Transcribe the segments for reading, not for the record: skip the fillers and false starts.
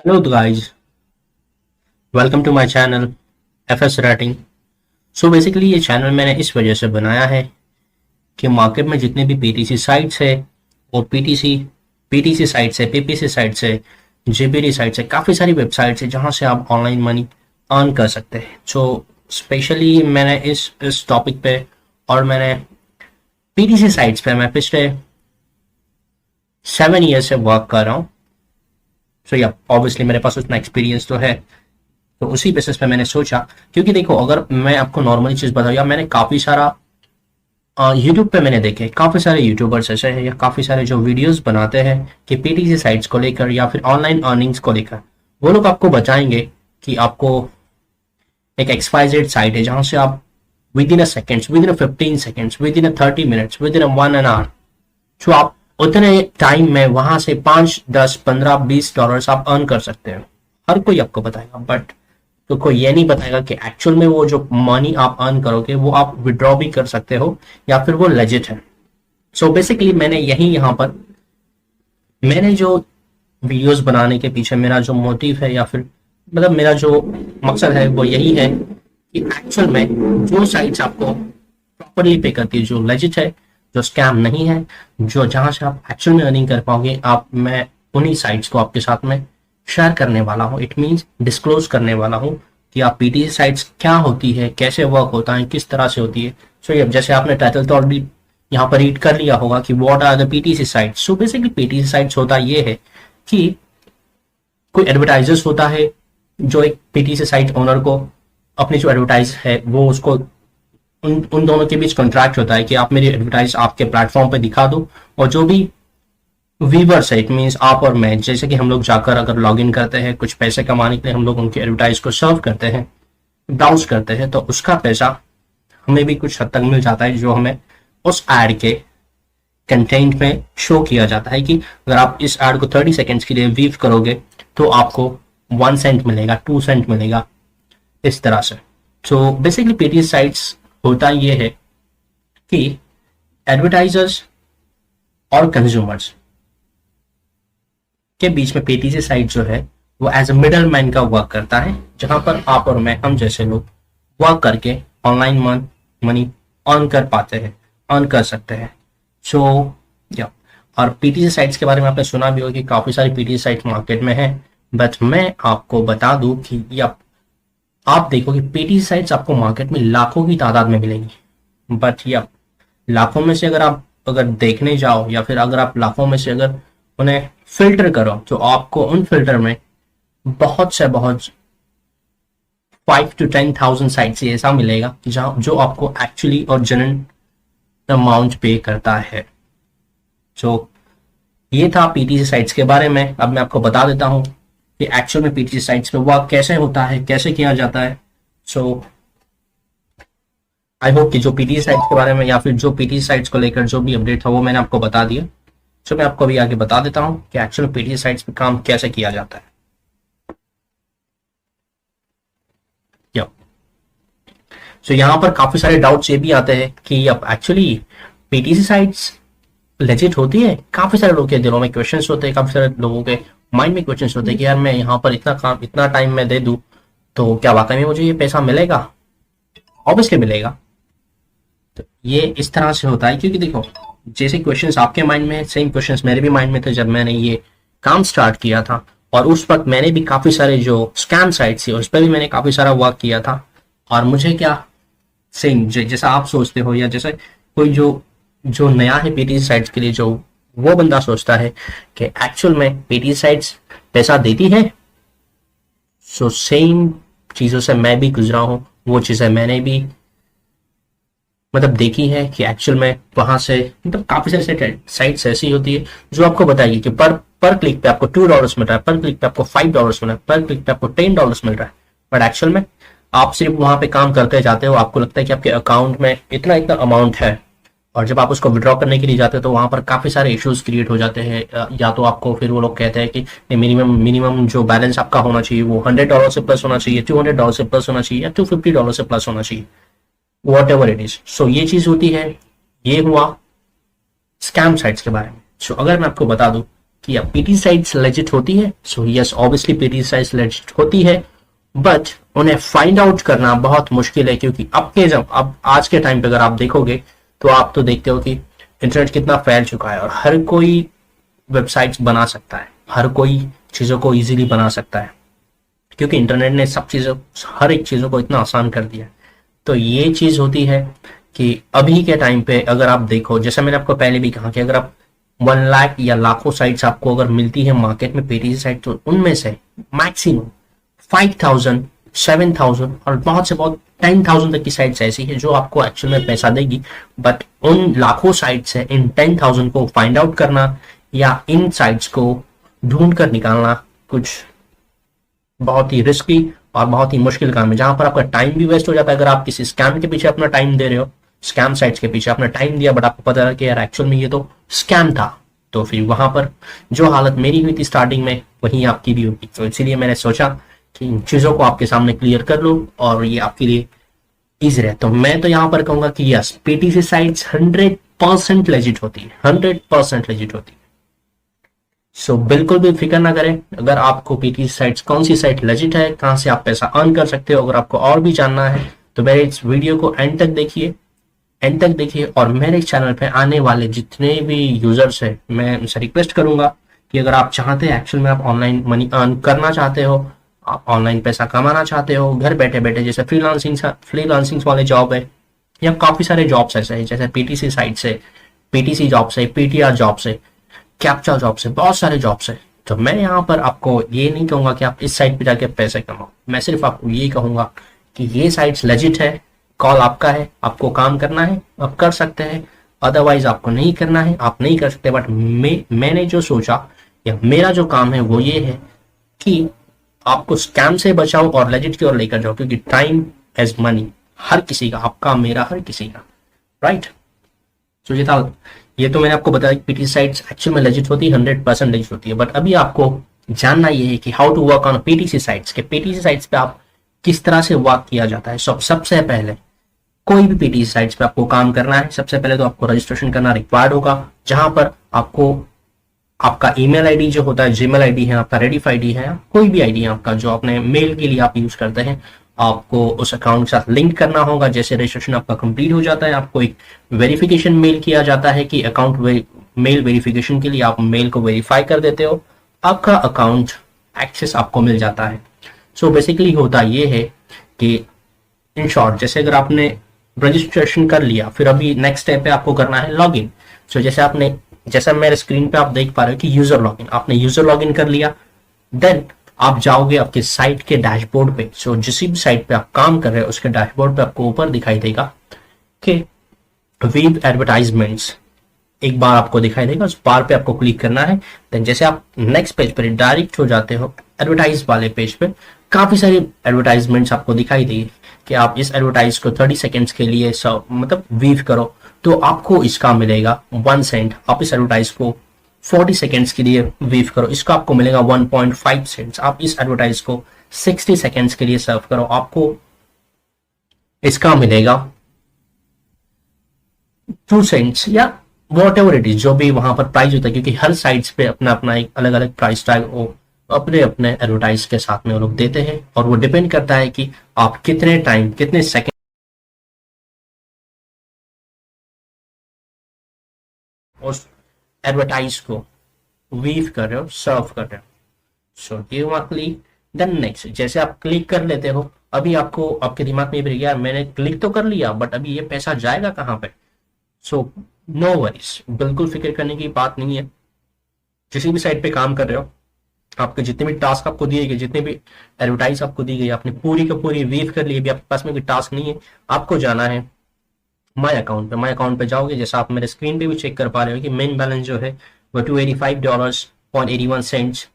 Hello guys, welcome to my channel FS Rating। So basically ये channel मैंने इस वजह से बनाया है कि मार्केट में जितने भी पीटीसी साइट्स है और पीटीसी साइट्स है, पीपीसी साइट्स है, जेबीडी साइट्स है, काफ़ी सारी वेबसाइट्स है जहाँ से आप ऑनलाइन मनी अर्न कर सकते हैं। सो स्पेशली मैंने इस टॉपिक पे और मैंने पीटीसी साइट्स पे मैं पिछले 7 ईयर से वर्क कर रहा हूँ। सो या ऑब्वियसली मेरे पास उतना एक्सपीरियंस तो है, तो उसी बेसिस पे मैंने सोचा, क्योंकि देखो अगर मैं आपको नॉर्मली चीज़ बताऊँ, या मैंने काफ़ी सारा यूट्यूब पे मैंने देखे काफ़ी सारे यूट्यूबर्स ऐसे हैं या काफ़ी सारे जो वीडियोस बनाते हैं कि पीटीसी साइट्स को लेकर या फिर ऑनलाइन अर्निंग्स को लेकर, वो लोग आपको बताएंगे कि आपको एक XYZ साइट है जहाँ से आप within a seconds, within a 15 seconds, within a 30 minutes, within a 1 hour, जो आप उतने टाइम में वहां से 5, 10, 15, $20 आप अर्न कर सकते हैं। हर कोई आपको बताएगा, बट तो कोई ये नहीं बताएगा कि एक्चुअल में वो जो मनी आप अर्न करोगे वो आप विड्रॉ भी कर सकते हो या फिर वो लेजिट है। सो बेसिकली मैंने यहाँ पर मैंने जो वीडियोस बनाने के पीछे मेरा जो मोटिव है या फिर मतलब मेरा जो मकसद है वो यही है कि एक्चुअल में जो साइट्स आपको प्रॉपरली पे करती है, जो लेजिट है, जो स्कैम नहीं है, जो जहां से आप एक्चुअल में अर्निंग कर पाओगे, मैं उन्हीं साइट्स को आपके साथ में शेयर करने वाला हूँ। इट मींस डिस्क्लोज करने वाला हूँ कि आप पीटीसी साइट्स क्या होती है, कैसे वर्क होता है, किस तरह से होती है। सो ये जैसे आपने टाइटल तो ऑलरेडी यहाँ पर रीड कर लिया होगा कि what are the PTC sites. So basically PTC sites होता ये है कि कोई एडवर्टाइजर्स होता है जो एक पीटीसी साइट ओनर को अपनी जो एडवर्टाइज है वो उसको उन दोनों के बीच कॉन्ट्रैक्ट होता है कि आप मेरी एडवर्टाइज आपके प्लेटफॉर्म पे दिखा दो, और जो भी व्यूवर्स है, इट मीन्स आप और मैं, जैसे कि हम लोग जाकर अगर लॉग इन करते हैं कुछ पैसे कमाने के लिए, हम लोग उनकी एडवर्टाइज को सर्व करते हैं, ब्राउज करते हैं, तो उसका पैसा हमें भी कुछ हद तक मिल जाता है, जो हमें उस एड के कंटेंट में शो किया जाता है कि अगर आप इस एड को 30 सेकेंड्स के लिए व्यू करोगे तो आपको 1 सेंट मिलेगा, 2 सेंट मिलेगा, इस तरह से। तो बेसिकली पीटीसी साइट्स होता ये है कि एडवर्टाइजर्स और कंज्यूमर्स के बीच में पीटीसी साइट जो है वो एज अ मिडल मैन का वर्क करता है, जहां पर आप और मैं, हम जैसे लोग वर्क करके ऑनलाइन मनी अर्न कर पाते हैं, अर्न कर सकते हैं। सो या और पीटीसी साइट्स के बारे में आपने सुना भी होगा कि काफी सारी पीटीसी साइट मार्केट में है, बट मैं आपको बता दूं कि या आप देखो कि पीटीसी साइट्स आपको मार्केट में लाखों की तादाद में मिलेंगी, बट या लाखों में से अगर देखने जाओ या फिर अगर आप लाखों में से अगर उन्हें फिल्टर करो तो आपको उन फिल्टर में बहुत 5 to 10,000 साइट्स ऐसा मिलेगा जहां जो आपको एक्चुअली और जेन्युइन अमाउंट पे करता है। तो ये था पीटीसी साइट्स के बारे में। अब मैं आपको बता देता हूँ कि एक्चुअल में पीटीसी साइट्स पे वर्क कैसे होता है, कैसे किया जाता है। सो आई होप कि जो पीटीसी साइट्स के बारे में या फिर जो पीटीसी साइट्स को लेकर जो भी अपडेट था वो मैंने आपको बता दिया। सो मैं आपको अभी आगे बता देता हूँ कि एक्चुअल पीटीसी साइट्स पे काम कैसे किया जाता है। सो यहाँ पर काफी सारे डाउट्स ये भी आते हैं कि अब एक्चुअली पीटीसी साइट्स लेजिट होती है। काफी सारे लोगों के दिलों में क्वेश्चंस होते हैं, काफी सारे लोगों के माइंड में क्वेश्चंस होते हैं कि यार मैं यहाँ पर इतना टाइम मैं दे दूं तो क्या वाकई में मुझे ये पैसा मिलेगा? ऑब्वियसली मिलेगा। तो ये इस तरह से होता है क्योंकि देखो जैसे क्वेश्चंस आपके माइंड में, सेम क्वेश्चंस मेरे भी माइंड में थे जब मैंने ये काम स्टार्ट किया था, और उस वक्त मैंने भी काफी सारे जो स्कैम साइट्स थी उस पर भी मैंने काफी सारा वर्क किया था। और मुझे क्या सेम जैसा आप सोचते हो या जैसे कोई जो नया है पीटीसी साइट्स के लिए, जो वो बंदा सोचता है कि एक्चुअल में पीटीसी साइट्स पैसा देती है, सो सेम चीजों से मैं भी गुजरा हूं। वो चीजें मैंने भी मतलब देखी है कि एक्चुअल में वहां से मतलब काफी सारी साइट्स ऐसी होती है जो आपको बताएगी कि पर क्लिक पे आपको $2 मिल रहा है, पर क्लिक पे आपको $5 मिल रहा है, पर क्लिक पे आपको $10 मिल रहा है, बट एक्चुअल में आप सिर्फ वहां पे काम करते जाते हो, आपको लगता है कि आपके अकाउंट में इतना इतना अमाउंट है, और जब आप उसको विड्रॉ करने के लिए जाते हो तो वहां पर काफी सारे इश्यूज क्रिएट हो जाते हैं। या तो आपको फिर वो लोग कहते हैं कि मिनिमम जो बैलेंस आपका होना चाहिए वो $100 से प्लस होना चाहिए, $200 से प्लस होना चाहिए, या $250 से प्लस होना चाहिए, वॉट एवर इट इज। सो ये चीज होती है। ये हुआ स्कैम साइट्स के बारे में। सो अगर मैं आपको बता दूं कि अब पीटी साइट्स लेजिट होती है। So yes, obviously PT sites legit होती है, बट उन्हें फाइंड आउट करना बहुत मुश्किल है, क्योंकि अब आज के टाइम पे अगर आप देखोगे तो आप तो देखते हो कि इंटरनेट कितना फैल चुका है और हर कोई वेबसाइट्स बना सकता है, हर कोई चीज़ों को इजीली बना सकता है, क्योंकि इंटरनेट ने सब चीज़ों, हर एक चीज़ों को इतना आसान कर दिया है। तो ये चीज़ होती है कि अभी के टाइम पे अगर आप देखो, जैसे मैंने आपको पहले भी कहा कि अगर आप 1 लाख या लाखों साइट्स आपको अगर मिलती है मार्केट में पीटीसी साइट, तो उनमें से मैक्सिमम 5,000, 7,000 और बहुत से बहुत 10,000 तक की साइट्स ऐसी है जो आपको एक्चुअल में पैसा देगी। बट उन लाखों साइट्स से इन 10,000 को फाइंड आउट करना या इन साइट्स को ढूंढ कर निकालना कुछ बहुत ही रिस्की और बहुत ही मुश्किल काम है, जहां पर आपका टाइम भी वेस्ट हो जाता है। अगर आप किसी स्कैम के पीछे अपना टाइम दे रहे हो, स्कैम साइट्स के पीछे अपना टाइम दिया, बट आपको पता है कि यार एक्चुअल में ये तो स्कैम था, तो फिर वहां पर जो हालत मेरी हुई थी स्टार्टिंग में वही आपकी भी होगी। तो इसीलिए मैंने सोचा कि इन चीजों को आपके सामने क्लियर कर लो और ये आपके लिए इजी रहे। तो मैं तो यहाँ पर कहूंगा कि यस, पीटीसी साइट्स 100% लेजिट होती है, 100% लेजिट होती है। सो बिल्कुल भी फिक्र ना करें। अगर आपको पीटीसी साइट्स कौन सी साइट लेजिट है, कहां से आप पैसा अर्न कर सकते हो, अगर आपको और भी जानना है तो मेरे इस वीडियो को एंड तक देखिए, एंड तक देखिए। और मेरे चैनल पे आने वाले जितने भी यूजर्स हैं, मैं उनसे रिक्वेस्ट करूंगा कि अगर आप चाहते हैं, एक्चुअल में आप ऑनलाइन मनी अर्न करना चाहते हो, आप ऑनलाइन पैसा कमाना चाहते हो घर बैठे बैठे, जैसे फ्रीलांसिंग वाले जॉब है या काफी सारे जॉब्स ऐसे हैं, जैसे पीटीसी साइट से, पीटीसी जॉब से, पीटीआर जॉब से, कैप्चा जॉब से, बहुत सारे जॉब्स है। तो मैं यहाँ पर आपको ये नहीं कहूंगा कि आप इस साइट पे जाके पैसे कमाओ, मैं सिर्फ आपको ये कहूंगा कि ये साइट्स लेजिट है, कॉल आपका है, आपको काम करना है आप कर सकते हैं, अदरवाइज आपको नहीं करना है आप नहीं कर सकते। बट मैंने जो सोचा या मेरा जो काम है वो ये है कि आपको स्कैम से बचाओ और लेजिट की ओर लेकर जाओ, क्योंकि टाइम एज मनी हर किसी का, आपका मेरा हर किसी का, राइट। तो ये तो मैंने आपको बताया कि पीटीसी साइट्स एक्चुअल में लेजिट होती है, 100% लेजिट होती है। बट अभी आपको जानना ये है कि how to work on PTC sites, के पीटीसी साइट्स पे आप किस तरह से वर्क किया जाता है। सबसे पहले कोई भी पीटीसी साइट्स पे आपको काम करना है, सबसे पहले तो आपको रजिस्ट्रेशन करना रिक्वायर्ड होगा, जहां पर आपको आपका ईमेल आईडी जो होता है, जीमेल आईडी है आपका, रेडिफ आईडी है, कोई भी आईडी है आपका जो अपने मेल के लिए आप यूज करते हैं, आपको उस अकाउंट के साथ लिंक करना होगा। जैसे रजिस्ट्रेशन आपका कंप्लीट हो जाता है, आपको एक वेरिफिकेशन मेल किया जाता है कि अकाउंट मेल वेरिफिकेशन के लिए आप मेल को वेरीफाई कर देते हो, आपका अकाउंट एक्सेस आपको मिल जाता है। सो बेसिकली होता ये है कि इन शॉर्ट, जैसे अगर आपने रजिस्ट्रेशन कर लिया, फिर अभी नेक्स्ट स्टेप पे आपको करना है लॉगिन। सो जैसा मेरे स्क्रीन पे आप देख पा रहे हो कि यूजर लॉगिन, आपने यूजर लॉगिन कर लिया, देन आप जाओगे आपके साइट के डैशबोर्ड पे। सो जिस भी साइट पे आप काम कर रहे हो उसके डैशबोर्ड पे आपको ऊपर दिखाई देगा कि वेब एडवर्टाइजमेंट्स, एक बार आपको दिखाई देगा, उस बार पे आपको क्लिक करना है। देन जैसे आप नेक्स्ट पेज पर डायरेक्ट हो जाते हो एडवर्टाइज वाले पेज पे, काफी सारी एडवर्टाइजमेंट्स आपको दिखाई देगी कि आप इस एडवर्टाइज को 30 सेकेंड्स के लिए मतलब वीव करो तो आपको इसका मिलेगा 1 सेंट। आप इस एडवर्टाइज को 40 सेकेंड्स के लिए वीव करो, इसका आपको मिलेगा 1.5 सेंट्स। आप इस एडवर्टाइज को 60 सेकेंड्स के लिए सर्व करो, आपको इसका मिलेगा 2 सेंट्स या वॉट एवर इट इज, जो भी वहां पर प्राइस होता है, क्योंकि हर साइट्स पे अपना अपना एक अलग अलग प्राइस टैग वो अपने अपने एडवर्टाइज के साथ में वो लोग देते हैं, और वो डिपेंड करता है कि आप कितने टाइम, कितने सेकेंड उस एडवर्टाइज को वीव कर रहे हो, सर्व कर रहे हो। सो ये हुआ क्लिक। देन नेक्स्ट, जैसे आप क्लिक कर लेते हो, अभी आपको आपके दिमाग में भी यार मैंने क्लिक तो कर लिया बट अभी ये पैसा जाएगा कहाँ पे। सो नो वरीज, बिल्कुल फिक्र करने की बात नहीं है। किसी भी साइट पे काम कर रहे हो, आपके जितने भी टास्क आपको दिए गए, जितने भी एडवर्टाइज आपको दी गई, आपने पूरी का पूरी वीव कर ली, अभी आपके पास में कोई टास्क नहीं है, आपको जाना है माय अकाउंट पे। माय अकाउंट पे जाओगे, जैसा आप मेरे स्क्रीन पे भी चेक कर पा रहे हो कि मेन बैलेंस जो है वो $285.81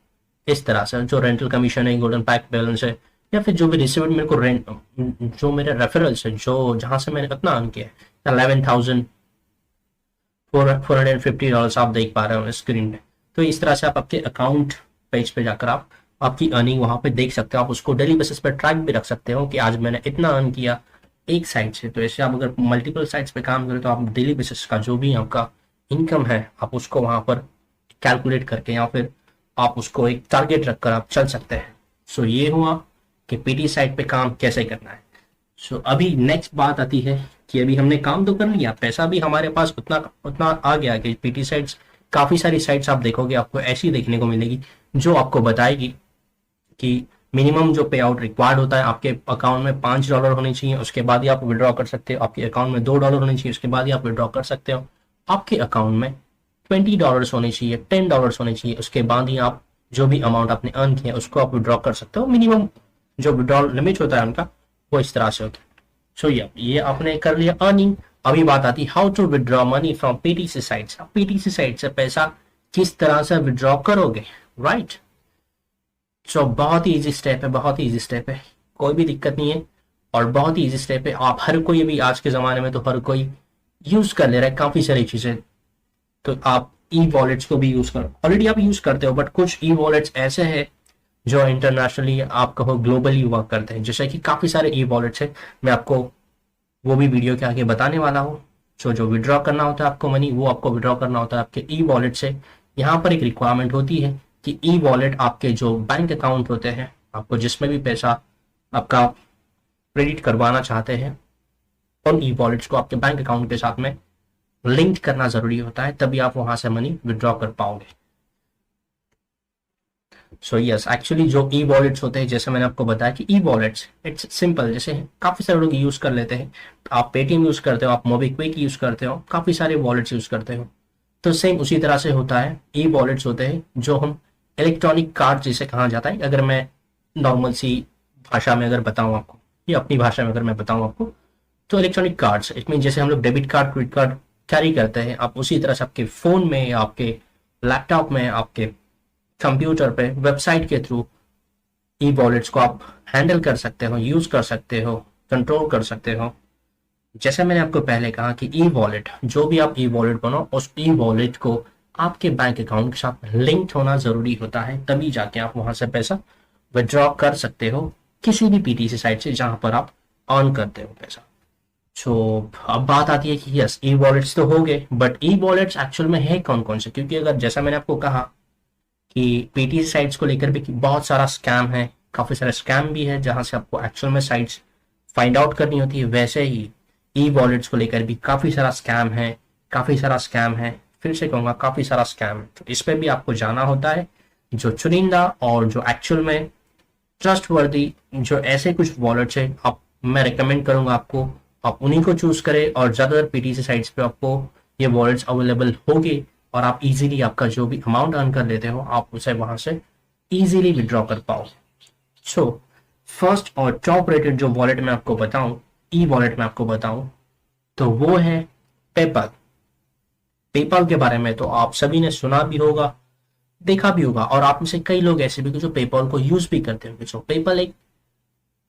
इस तरह से, जो रेंटल कमीशन है, गोल्डन पैक बैलेंस है, या फिर जो भी रिसीव्ड मेरे को रेंट, जो मेरे रेफरल्स है, जो जहां से मैंने कितना अर्न किया है, $11,450 आप देख पा रहे हो स्क्रीन पे। तो इस तरह से आप आपके अकाउंट पेज पे जाकर आप आपकी अर्निंग वहां पे देख सकते हो। आप उसको डेली बेसिस पे ट्रैक भी रख सकते हो कि आज मैंने इतना अर्न किया एक साइट से। तो ऐसे आप अगर मल्टीपल साइट्स पे काम करें तो आप डेली बेसिस का जो भी आपका इनकम है आप उसको वहां पर कैलकुलेट करके या फिर आप उसको एक टारगेट रखकर आप चल सकते हैं। सो ये हुआ कि पीटी साइट पे काम कैसे करना है। सो अभी नेक्स्ट बात आती है कि अभी हमने काम तो कर लिया, पैसा भी हमारे पास उतना उतना आ गया कि पीटी साइट्स, काफी सारी साइट्स आप देखोगे आपको ऐसी देखने को मिलेगी जो आपको बताएगी कि मिनिमम जो पे आउट रिक्वायर्ड होता है आपके अकाउंट में $5 होने चाहिए, उसके बाद ही आप विड्रॉ कर सकते हो। आपके अकाउंट में $2 होने चाहिए, उसके बाद ही आप विड्रॉ कर सकते हो। आपके अकाउंट में $20 होने चाहिए, $10 होने चाहिए, उसके बाद ही आप जो भी अमाउंट आपने अर्न किया उसको आप विड्रॉ कर सकते हो। मिनिमम जो विड्रॉ लिमिट होता है उनका वो इस तरह से होता है। सो ये आपने कर लिया अर्निंग। अभी बात आती है how to withdraw money from PTC sites. आप पीटीसी साइट से पैसा किस तरह से विड्रॉ करोगे, राइट। सो बहुत ही इजी स्टेप है, बहुत ही इजी स्टेप है, कोई भी दिक्कत नहीं है और बहुत ही इजी स्टेप है। आप हर कोई भी आज के जमाने में तो हर कोई यूज कर ले रहा है काफी सारी चीजें। तो आप ई वॉलेट्स को भी यूज करो, ऑलरेडी आप यूज करते हो, बट कुछ ई वॉलेट्स ऐसे हैं जो इंटरनेशनली आप कहो ग्लोबली वर्क करते हैं। जैसे कि काफी सारे ई वॉलेट्स है, मैं आपको वो भी वीडियो के आगे बताने वाला हूँ। सो जो विड्रॉ करना होता है आपको मनी, वो आपको विड्रॉ करना होता है आपके ई वॉलेट से। यहाँ पर एक रिक्वायरमेंट होती है कि ई वॉलेट आपके जो बैंक अकाउंट होते हैं, आपको जिसमें भी पैसा आपका क्रेडिट करवाना चाहते हैं, उन ई वॉलेट्स को आपके बैंक अकाउंट के साथ में लिंक करना जरूरी होता है, तभी आप वहां से मनी विड्रॉ कर पाओगे। सो यस, एक्चुअली जो ई वॉलेट्स होते हैं, जैसे मैंने आपको बताया कि ई वॉलेट्स इट्स सिंपल, जैसे काफी सारे लोग यूज कर लेते हैं। आप पेटीएम यूज करते हो, आप मोबीक्विक यूज करते हो, काफी सारे वॉलेट्स यूज करते हो, तो सेम उसी तरह से होता है। ई वॉलेट्स होते हैं जो हम इलेक्ट्रॉनिक कार्ड जिसे कहा जाता है। अगर मैं नॉर्मल सी भाषा में अगर बताऊं आपको, या अपनी भाषा में अगर मैं बताऊं आपको, तो इलेक्ट्रॉनिक कार्ड्स इट मीन जैसे हम लोग debit card credit card carry करते हैं, आप उसी तरह से आपके फोन में या आपके लैपटॉप में, आपके कंप्यूटर पे वेबसाइट के थ्रू ई वॉलेट्स को आप हैंडल कर सकते हो, यूज कर सकते हो, कंट्रोल कर सकते हो। जैसे मैंने आपको पहले कहा कि ई वॉलेट, जो भी आप ई वॉलेट बनाओ, उस ई वॉलेट को आपके बैंक अकाउंट के साथ लिंक होना जरूरी होता है, तभी जाके आप वहां से पैसा विड्रॉ कर सकते हो किसी भी पीटीसी साइट से जहां पर आप अर्न करते हो पैसा। सो अब बात आती है कि यस, ई वॉलेट्स तो हो गए, बट ई वॉलेट्स एक्चुअल में है कौन कौन से, क्योंकि अगर जैसा मैंने आपको कहा कि पीटीसी साइट्स को लेकर भी बहुत सारा स्कैम है, काफी सारे स्कैम भी है जहां से आपको एक्चुअल में साइट्स फाइंड आउट करनी होती है, वैसे ही ई वॉलेट्स को लेकर भी काफी सारा स्कैम है, काफी सारा स्कैम है, फिर से कहूंगा काफी सारा स्कैम है। तो इस पे भी आपको जाना होता है। जो चुनिंदा और जो एक्चुअल में ट्रस्ट वर्दी जो ऐसे कुछ वॉलेट्स है, आप मैं रिकमेंड करूंगा आपको आप उन्हीं को चूज करें, और ज्यादातर पीटीसी साइट्स पे आपको ये वॉलेट्स अवेलेबल होगी और आप इजीली आपका जो भी अमाउंट अर्न कर लेते हो आप उसे वहां से इजीली विड्रॉ कर पाओ। सो फर्स्ट और टॉप रेटेड जो वॉलेट मैं आपको बताऊं, ई वॉलेट में आपको बताऊं, तो वो है पेपल। पेपल के बारे में तो आप सभी ने सुना भी होगा, देखा भी होगा, और आप में से कई लोग ऐसे भी जो पेपल को यूज भी करते होंगे। सो पेपल एक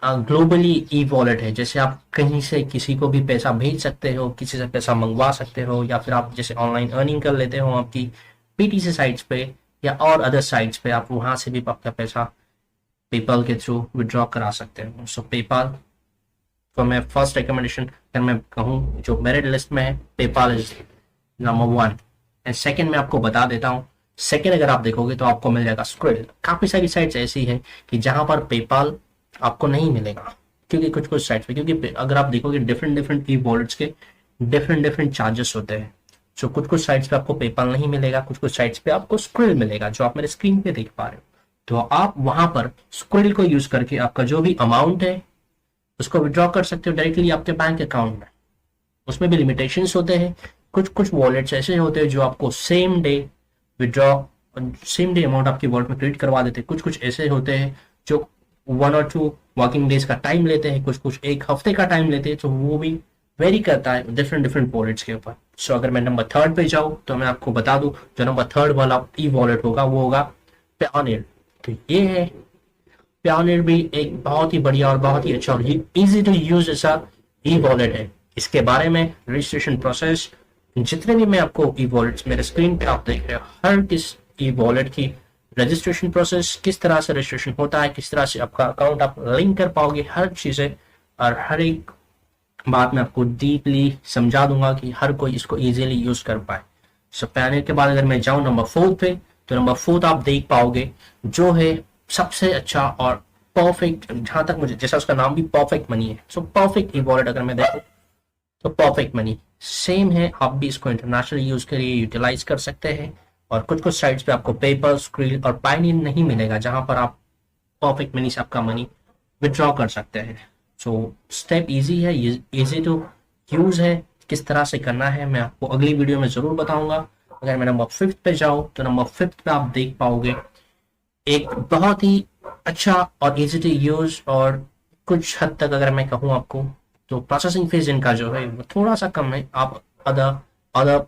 ग्लोबली ई वॉलेट है, जैसे आप कहीं से किसी को भी पैसा भेज सकते हो, किसी से पैसा मंगवा सकते हो, या फिर आप जैसे ऑनलाइन अर्निंग कर लेते हो आपकी पीटीसी साइट्स पे या और अदर साइट्स पे, आप वहां से भी आपका पैसा पेपल के थ्रू विड्रॉ करा सकते हो। सो पेपल तो मैं फर्स्ट रिकमेंडेशन अगर मैं कहूँ जो मेरे लिस्ट में है, PayPal is number 1। And second मैं आपको बता देता हूँ, सेकेंड अगर आप देखोगे तो आपको मिल जाएगा स्क्रिल। काफी सारी साइट्स ऐसी है कि जहां पर पेपल आपको नहीं मिलेगा, क्योंकि कुछ कुछ साइट्स पे, क्योंकि अगर आप देखोगे डिफरेंट डिफरेंट ई वॉलेट्स के डिफरेंट डिफरेंट चार्जेस होते हैं। सो कुछ कुछ साइट्स पे आपको पेपल नहीं मिलेगा, कुछ कुछ साइट्स पे आपको स्क्रिल मिलेगा, जो आप मेरे स्क्रीन पे देख पा रहे हो। तो आप वहां पर स्क्रिल को यूज करके आपका जो भी अमाउंट है उसको विड्रॉ कर सकते हो डायरेक्टली आपके बैंक अकाउंट में। उसमें भी लिमिटेशंस होते हैं। कुछ कुछ वॉलेट्स ऐसे होते हैं जो आपको same day withdraw, same day amount आपकी वॉलेट में क्रेडिट करवा देते हैं। कुछ कुछ ऐसे होते हैं जो 1 और 2 वर्किंग डेज का टाइम लेते हैं, कुछ कुछ एक हफ्ते का टाइम लेते हैं। तो वो भी वेरी करता है डिफरेंट डिफरेंट वॉलेट्स के ऊपर। सो अगर मैं नंबर 3 पे जाऊँ तो मैं आपको बता दूं, जो नंबर 3 वाला ई वॉलेट होगा वो होगा पायोनियर। तो ये है पायोनियर, भी एक बहुत ही बढ़िया और बहुत ही अच्छा और इजी टू यूज ऐसा ई वॉलेट है। इसके बारे में रजिस्ट्रेशन प्रोसेस, जितने भी मैं आपको ई वॉलेट्स मेरे स्क्रीन पे आप देख रहे हो, हर किस ई वॉलेट की रजिस्ट्रेशन प्रोसेस, किस तरह से रजिस्ट्रेशन होता है, किस तरह से आपका अकाउंट आप लिंक कर पाओगे, हर चीजें और हर एक बात मैं आपको डीपली समझा दूंगा कि हर कोई इसको इजीली यूज कर पाए। सो पैनल के बाद अगर मैं जाऊं नंबर 4 पे, तो नंबर 4 आप देख पाओगे जो है सबसे अच्छा और परफेक्ट, जहां तक मुझे, जैसा उसका नाम भी परफेक्ट मनी है, सो परफेक्ट ई वॉलेट अगर मैं देखूं तो परफेक्ट मनी सेम है। आप भी इसको इंटरनेशनल यूज के लिए यूटिलाइज कर सकते हैं, और कुछ कुछ साइट्स पे आपको पेपर, स्क्रिल और पाइनियर नहीं मिलेगा, जहां पर आप परफेक्ट मनी से आपका मनी विड्रॉ कर सकते हैं। सो स्टेप इजी है, इजी टू यूज है। किस तरह से करना है मैं आपको अगली वीडियो में जरूर बताऊंगा। अगर मैं नंबर 5 पे जाऊं तो नंबर 5 पे आप देख पाओगे एक बहुत ही अच्छा और इजी टू यूज, और कुछ हद तक अगर मैं कहूं आपको तो प्रोसेसिंग फीस इनका जो है वो थोड़ा सा कम है। आप अदर अदर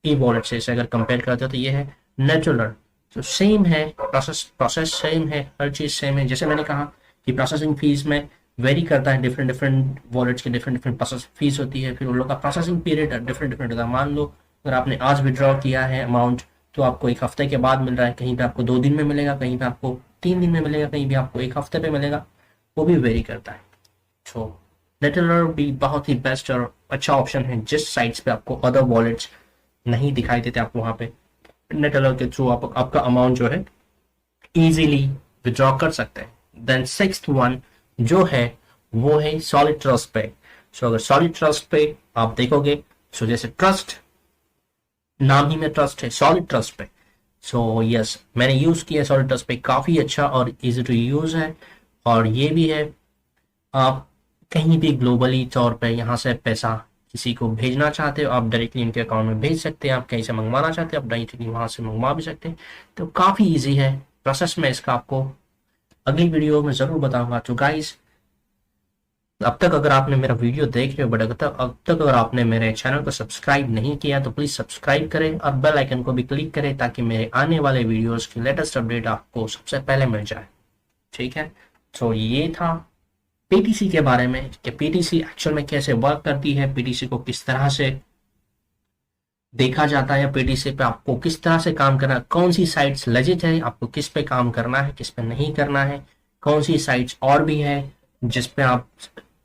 ई वॉलेट से अगर कंपेयर करते हो तो ये है नेचुरल। तो सेम है, प्रोसेस सेम है, हर चीज सेम है। जैसे मैंने कहा कि प्रोसेसिंग फीस में वेरी करता है, डिफरेंट डिफरेंट वॉलेट्स के डिफरेंट डिफरेंट प्रोसेसिंग फीस होती है, फिर उन लोग का प्रोसेसिंग पीरियड डिफरेंट डिफरेंट होता है। मान लो अगर आपने आज विड्रॉ किया है अमाउंट, तो आपको एक हफ्ते के बाद मिल रहा है, कहीं पे आपको 2 दिन में मिलेगा, कहीं पे आपको 3 दिन में मिलेगा, कहीं भी आपको एक हफ्ते पे मिलेगा, वो भी वेरी करता है। तो नेटलर भी बहुत ही बेस्ट और अच्छा ऑप्शन है, जिस साइट्स पे आपको अदर वॉलेट्स नहीं दिखाई देते, आप वहां पे नेटलर के थ्रू आपका अमाउंट जो है इजीली विड्रॉ कर सकते हैं। देन सिक्स्थ वन जो है वो है सॉलिड ट्रस्ट पे। सो अगर सॉलिड ट्रस्ट पे आप देखोगे, सो जैसे ट्रस्ट, नाम ही में ट्रस्ट है, सॉलिड ट्रस्ट पे। सो यस, मैंने यूज किया सॉलिड ट्रस्ट पे, काफी अच्छा और इजी टू यूज है। और ये भी है, आप कहीं भी ग्लोबली तौर पे यहाँ से पैसा किसी को भेजना चाहते हो, आप डायरेक्टली इनके अकाउंट में भेज सकते हैं। आप कहीं से मंगवाना चाहते हो, आप डायरेक्टली वहां से मंगवा भी सकते हैं। तो काफी इजी है प्रोसेस में, इसका आपको अगली वीडियो में जरूर बताऊंगा। तो गाइस, अब तक अगर आपने मेरा वीडियो देख रहे हो बट अब तक अगर आपने मेरे चैनल को सब्सक्राइब नहीं किया तो प्लीज सब्सक्राइब करें और बेल आइकन को भी क्लिक करें, ताकि मेरे आने वाले वीडियोस की लेटेस्ट अपडेट आपको सबसे पहले मिल जाए। ठीक है, तो ये था पीटीसी के बारे में कि पीटीसी एक्चुअल में कैसे वर्क करती है, पीटीसी को किस तरह से देखा जाता है, पीटीसी पे आपको किस तरह से काम करना है, कौन सी साइट्स लेजिट है, आपको किस पे काम करना है, किस पे नहीं करना है, कौन सी साइट्स और भी है जिस पे आप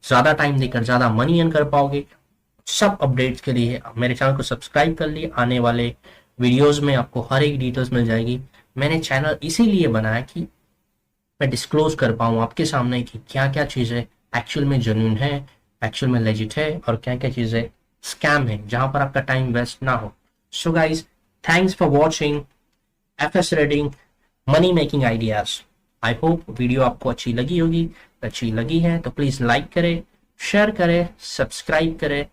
ज्यादा टाइम देकर ज्यादा मनी अर्न कर पाओगे। सब अपडेट्स के लिए मेरे चैनल को सब्सक्राइब कर लिए, आने वाले वीडियोस में आपको हर एक डिटेल्स मिल जाएगी। मैंने चैनल इसीलिए बनाया कि मैं डिस्क्लोज कर पाऊँ आपके सामने कि क्या क्या चीजें एक्चुअल में जेन्युइन है, एक्चुअल में लेजिट है, और क्या क्या चीजें स्कैम है, जहां पर आपका टाइम वेस्ट ना हो। So guys, thanks for watching FS trading money making ideas. I hope video आपको अच्छी लगी होगी। अच्छी लगी है तो प्लीज लाइक करें, शेयर करें, सब्सक्राइब करें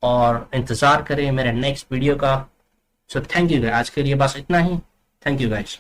और इंतजार करें मेरे नेक्स्ट वीडियो का। सो थैंक यू गाइस, आज के लिए बस इतना ही। Thank you guys.